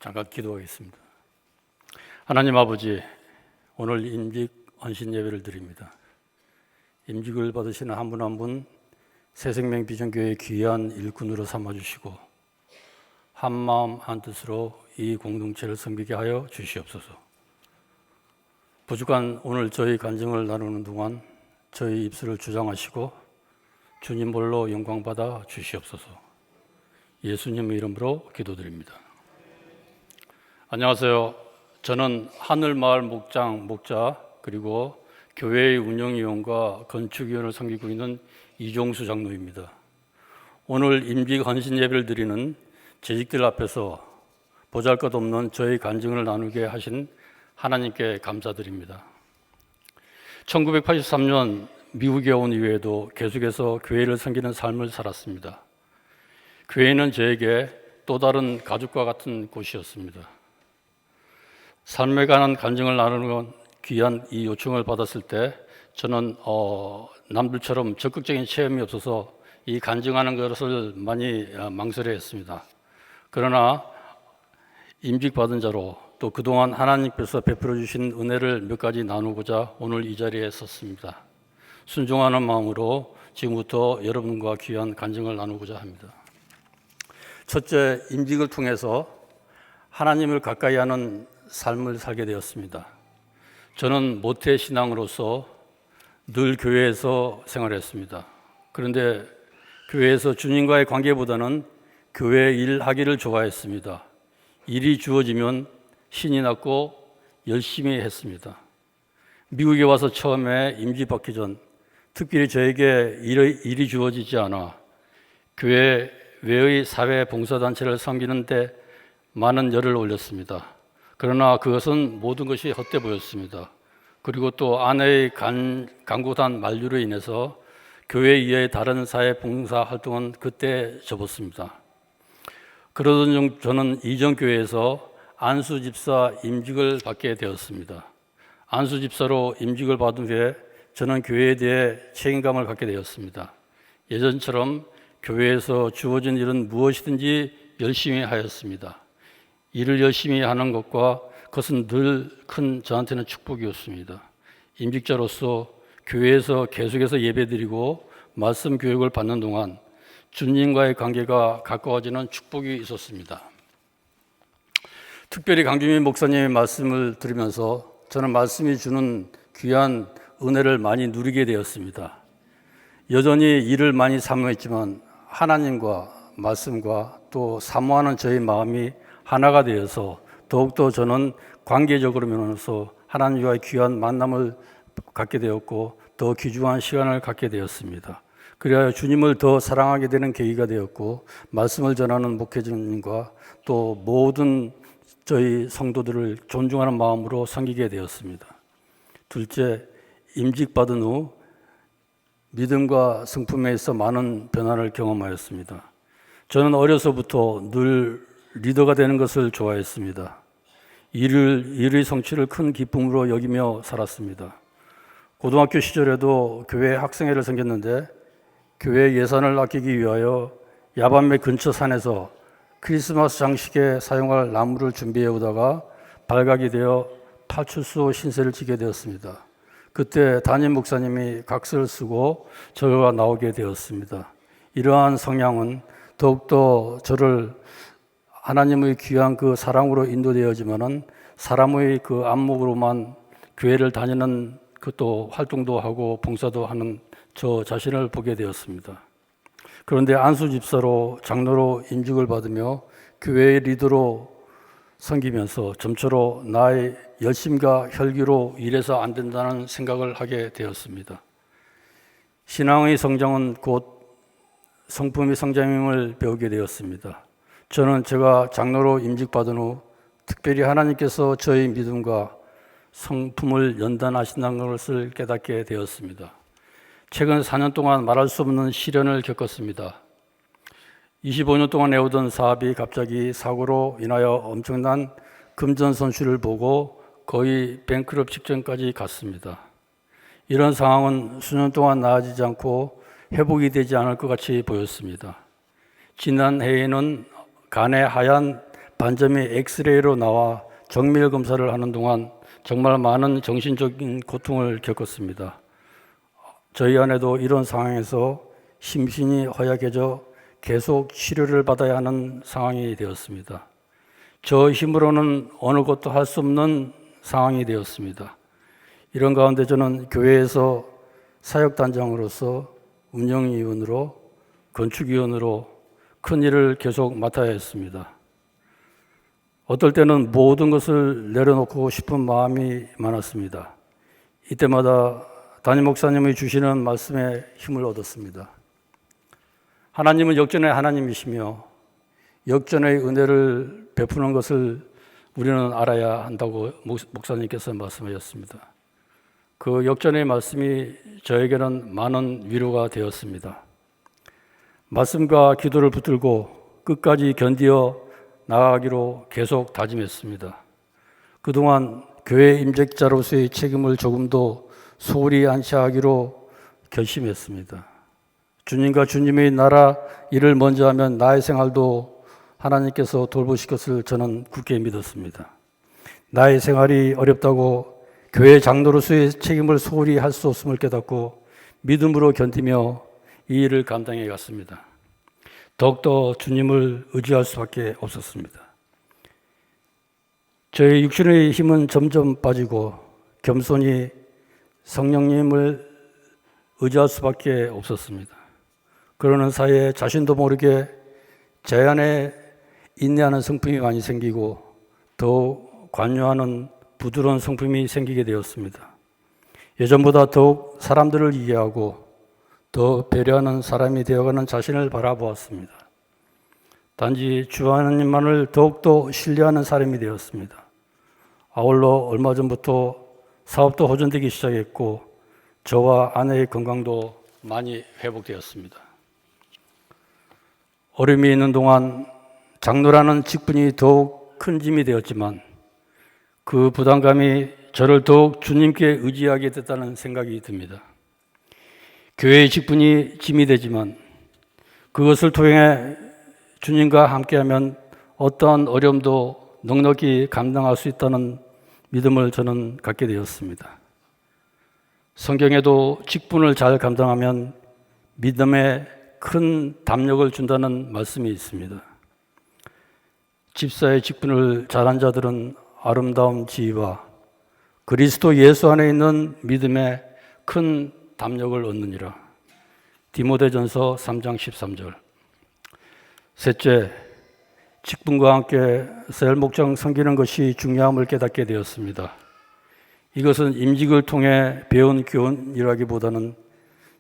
잠깐 기도하겠습니다. 하나님 아버지, 오늘 임직 헌신 예배를 드립니다. 임직을 받으시는 한 분 한 분 새생명 비전교회의 귀한 일꾼으로 삼아주시고 한 마음 한 뜻으로 이 공동체를 섬기게 하여 주시옵소서. 부족한 오늘 저희 간증을 나누는 동안 저희 입술을 주장하시고 주님 볼로 영광 받아 주시옵소서. 예수님 이름으로 기도드립니다. 안녕하세요. 저는 하늘마을 목자 그리고 교회의 운영위원과 건축위원을 섬기고 있는 이종수 장로입니다. 오늘 임직 헌신 예배를 드리는 재직들 앞에서 보잘것없는 저희 간증을 나누게 하신 하나님께 감사드립니다. 1983년 미국에 온 이후에도 계속해서 교회를 섬기는 삶을 살았습니다. 교회는 저에게 또 다른 가족과 같은 곳이었습니다. 삶에 관한 간증을 나누는 귀한 이 요청을 받았을 때 저는 남들처럼 적극적인 체험이 없어서 이 간증하는 것을 많이 망설여했습니다. 그러나 임직받은 자로 또 그동안 하나님께서 베풀어 주신 은혜를 몇 가지 나누고자 오늘 이 자리에 섰습니다. 순종하는 마음으로 지금부터 여러분과 귀한 간증을 나누고자 합니다. 첫째, 임직을 통해서 하나님을 가까이 하는 삶을 살게 되었습니다. 저는 모태 신앙으로서 늘 교회에서 생활했습니다. 그런데 교회에서 주님과의 관계보다는 교회 일하기를 좋아했습니다. 일이 주어지면 신이 났고 열심히 했습니다. 미국에 와서 처음에 임직받기 전 특별히 저에게 일이 주어지지 않아 교회 외의 사회 봉사단체를 섬기는데 많은 열을 올렸습니다. 그러나 그것은 모든 것이 헛돼 보였습니다. 그리고 또 아내의 간곡한 만류로 인해서 교회 이외의 다른 사회 봉사 활동은 그때 접었습니다. 그러던 중 저는 이전 교회에서 안수 집사 임직을 받게 되었습니다. 안수 집사로 임직을 받은 후에 저는 교회에 대해 책임감을 갖게 되었습니다. 예전처럼 교회에서 주어진 일은 무엇이든지 열심히 하였습니다. 일을 열심히 하는 것과 그것은 늘 큰 저한테는 축복이었습니다. 임직자로서 교회에서 계속해서 예배드리고 말씀 교육을 받는 동안 주님과의 관계가 가까워지는 축복이 있었습니다. 특별히 강주민 목사님의 말씀을 들으면서 저는 말씀이 주는 귀한 은혜를 많이 누리게 되었습니다. 여전히 일을 많이 사모했지만 하나님과 말씀과 또 사모하는 저의 마음이 하나가 되어서 더욱더 저는 관계적으로 면에서 하나님과의 귀한 만남을 갖게 되었고 더 귀중한 시간을 갖게 되었습니다. 그래야 주님을 더 사랑하게 되는 계기가 되었고 말씀을 전하는 목회자님과 또 모든 저희 성도들을 존중하는 마음으로 섬기게 되었습니다. 둘째, 임직받은 후 믿음과 성품에 있어 많은 변화를 경험하였습니다. 저는 어려서부터 늘 리더가 되는 것을 좋아했습니다. 일의 성취를 큰 기쁨으로 여기며 살았습니다. 고등학교 시절에도 교회 학생회를 섬겼는데 교회 예산을 아끼기 위하여 야밤의 근처 산에서 크리스마스 장식에 사용할 나무를 준비해 오다가 발각이 되어 파출소 신세를 지게 되었습니다. 그때 담임 목사님이 각서를 쓰고 저가 나오게 되었습니다. 이러한 성향은 더욱더 저를 하나님의 귀한 그 사랑으로 인도되어지만은 사람의 그 안목으로만 교회를 다니는 그것도 활동도 하고 봉사도 하는 저 자신을 보게 되었습니다. 그런데 안수 집사로 장로로 임직을 받으며 교회의 리더로 섬기면서 점차로 나의 열심과 혈기로 일해서 안 된다는 생각을 하게 되었습니다. 신앙의 성장은 곧 성품의 성장임을 배우게 되었습니다. 저는 제가 장로로 임직받은 후 특별히 하나님께서 저의 믿음과 성품을 연단하신다는 것을 깨닫게 되었습니다. 최근 4년 동안 말할 수 없는 시련을 겪었습니다. 25년 동안 해오던 사업이 갑자기 사고로 인하여 엄청난 금전 손실을 보고 거의 뱅크럽 직전까지 갔습니다. 이런 상황은 수년 동안 나아지지 않고 회복이 되지 않을 것 같이 보였습니다. 지난해에는 간에 하얀 반점이 엑스레이로 나와 정밀 검사를 하는 동안 정말 많은 정신적인 고통을 겪었습니다. 저희 아내도 이런 상황에서 심신이 허약해져 계속 치료를 받아야 하는 상황이 되었습니다. 저 힘으로는 어느 것도 할 수 없는 상황이 되었습니다. 이런 가운데 저는 교회에서 사역단장으로서 운영위원으로 건축위원으로 큰 일을 계속 맡아야 했습니다. 어떨 때는 모든 것을 내려놓고 싶은 마음이 많았습니다. 이때마다 담임 목사님이 주시는 말씀에 힘을 얻었습니다. 하나님은 역전의 하나님이시며 역전의 은혜를 베푸는 것을 우리는 알아야 한다고 목사님께서 말씀하셨습니다. 그 역전의 말씀이 저에게는 많은 위로가 되었습니다. 말씀과 기도를 붙들고 끝까지 견디어 나아가기로 계속 다짐했습니다. 그동안 교회 임직자로서의 책임을 조금도 소홀히 안시하기로 결심했습니다. 주님과 주님의 나라 일을 먼저 하면 나의 생활도 하나님께서 돌보실 것을 저는 굳게 믿었습니다. 나의 생활이 어렵다고 교회 장로로서의 책임을 소홀히 할 수 없음을 깨닫고 믿음으로 견디며 이 일을 감당해 갔습니다. 더욱더 주님을 의지할 수밖에 없었습니다. 저의 육신의 힘은 점점 빠지고 겸손히 성령님을 의지할 수밖에 없었습니다. 그러는 사이에 자신도 모르게 제 안에 인내하는 성품이 많이 생기고 더욱 관여하는 부드러운 성품이 생기게 되었습니다. 예전보다 더욱 사람들을 이해하고 더 배려하는 사람이 되어가는 자신을 바라보았습니다. 단지 주 하나님만을 더욱더 신뢰하는 사람이 되었습니다. 아울러 얼마 전부터 사업도 호전되기 시작했고 저와 아내의 건강도 많이 회복되었습니다. 어려움이 있는 동안 장로라는 직분이 더욱 큰 짐이 되었지만 그 부담감이 저를 더욱 주님께 의지하게 됐다는 생각이 듭니다. 교회의 직분이 짐이 되지만 그것을 통해 주님과 함께하면 어떠한 어려움도 넉넉히 감당할 수 있다는 믿음을 저는 갖게 되었습니다. 성경에도 직분을 잘 감당하면 믿음에 큰 담력을 준다는 말씀이 있습니다. 집사의 직분을 잘한 자들은 아름다운 지위와 그리스도 예수 안에 있는 믿음에 큰 담력을 얻느니라. 디모데전서 3장 13절. 셋째, 직분과 함께 셀 목장 섬기는 것이 중요함을 깨닫게 되었습니다. 이것은 임직을 통해 배운 교훈이라기보다는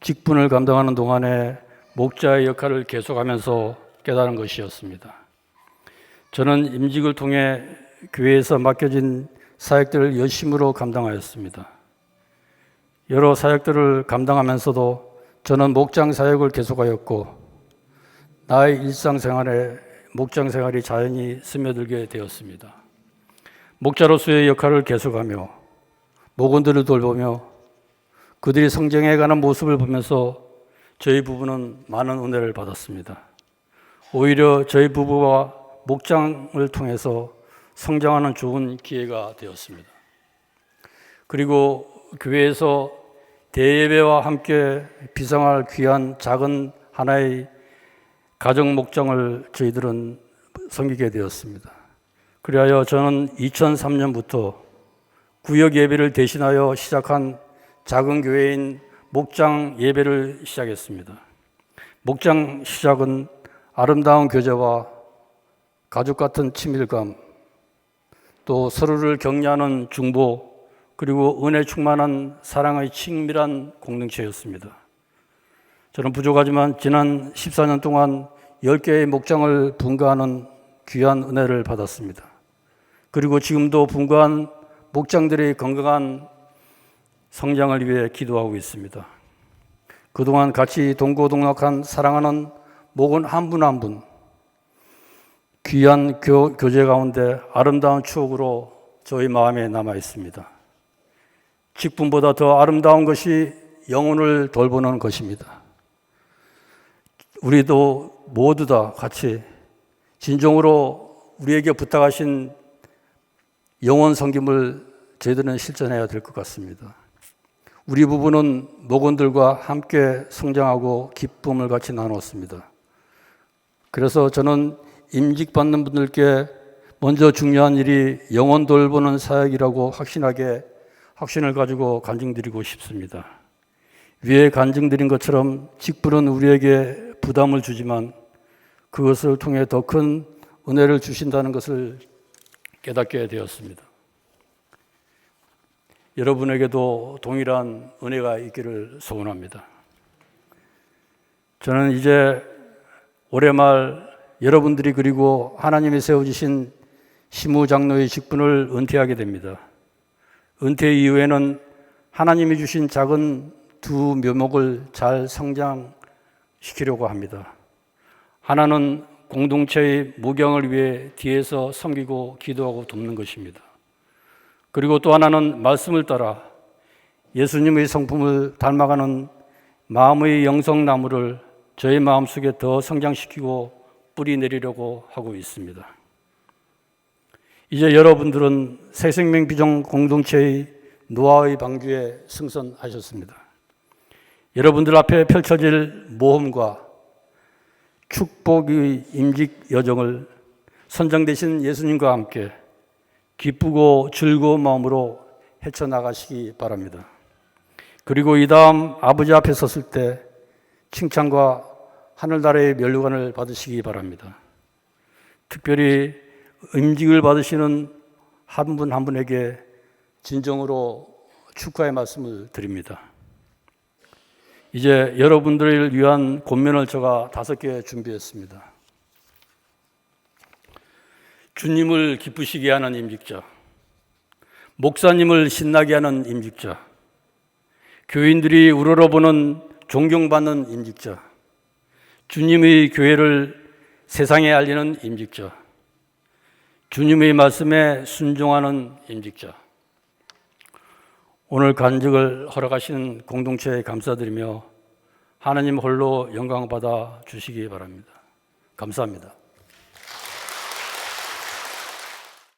직분을 감당하는 동안에 목자의 역할을 계속하면서 깨달은 것이었습니다. 저는 임직을 통해 교회에서 맡겨진 사역들을 열심으로 감당하였습니다. 여러 사역들을 감당하면서도 저는 목장 사역을 계속하였고 나의 일상생활에 목장 생활이 자연히 스며들게 되었습니다. 목자로서의 역할을 계속하며 목원들을 돌보며 그들이 성장해가는 모습을 보면서 저희 부부는 많은 은혜를 받았습니다. 오히려 저희 부부와 목장을 통해서 성장하는 좋은 기회가 되었습니다. 그리고 교회에서 대예배와 함께 비상할 귀한 작은 하나의 가정 목장을 저희들은 섬기게 되었습니다. 그리하여 저는 2003년부터 구역 예배를 대신하여 시작한 작은 교회인 목장 예배를 시작했습니다. 목장 시작은 아름다운 교제와 가족 같은 친밀감, 또 서로를 격려하는 중보, 그리고 은혜 충만한 사랑의 친밀한 공동체였습니다. 저는 부족하지만 지난 14년 동안 10개의 목장을 분과하는 귀한 은혜를 받았습니다. 그리고 지금도 분과한 목장들의 건강한 성장을 위해 기도하고 있습니다. 그동안 같이 동고동락한 사랑하는 목원 한 분 한 분, 귀한 교제 가운데 아름다운 추억으로 저희 마음에 남아 있습니다. 직분보다 더 아름다운 것이 영혼을 돌보는 것입니다. 우리도 모두 다 같이 진정으로 우리에게 부탁하신 영혼 섬김을 저희들은 실천해야 될 것 같습니다. 우리 부부는 목원들과 함께 성장하고 기쁨을 같이 나눴습니다. 그래서 저는 임직받는 분들께 먼저 중요한 일이 영혼 돌보는 사역이라고 확신을 가지고 간증드리고 싶습니다. 위에 간증드린 것처럼 직분은 우리에게 부담을 주지만 그것을 통해 더 큰 은혜를 주신다는 것을 깨닫게 되었습니다. 여러분에게도 동일한 은혜가 있기를 소원합니다. 저는 이제 올해 말 여러분들이 그리고 하나님이 세워주신 시무장로의 직분을 은퇴하게 됩니다. 은퇴 이후에는 하나님이 주신 작은 두 묘목을 잘 성장시키려고 합니다. 하나는 공동체의 무경을 위해 뒤에서 섬기고 기도하고 돕는 것입니다. 그리고 또 하나는 말씀을 따라 예수님의 성품을 닮아가는 마음의 영성나무를 저의 마음속에 더 성장시키고 뿌리 내리려고 하고 있습니다. 이제 여러분들은 새생명 비전 공동체의 노아의 방주에 승선하셨습니다. 여러분들 앞에 펼쳐질 모험과 축복의 임직 여정을 선정되신 예수님과 함께 기쁘고 즐거운 마음으로 헤쳐나가시기 바랍니다. 그리고 이 다음 아버지 앞에 섰을 때 칭찬과 하늘나라의 면류관을 받으시기 바랍니다. 특별히 임직을 받으시는 한 분 한 분에게 진정으로 축하의 말씀을 드립니다. 이제 여러분들을 위한 권면을 제가 5개 준비했습니다. 주님을 기쁘시게 하는 임직자, 목사님을 신나게 하는 임직자, 교인들이 우러러보는 존경받는 임직자, 주님의 교회를 세상에 알리는 임직자, 주님의 말씀에 순종하는 임직자. 오늘 간증을 허락하신 공동체에 감사드리며 하나님 홀로 영광 받아 주시기 바랍니다. 감사합니다.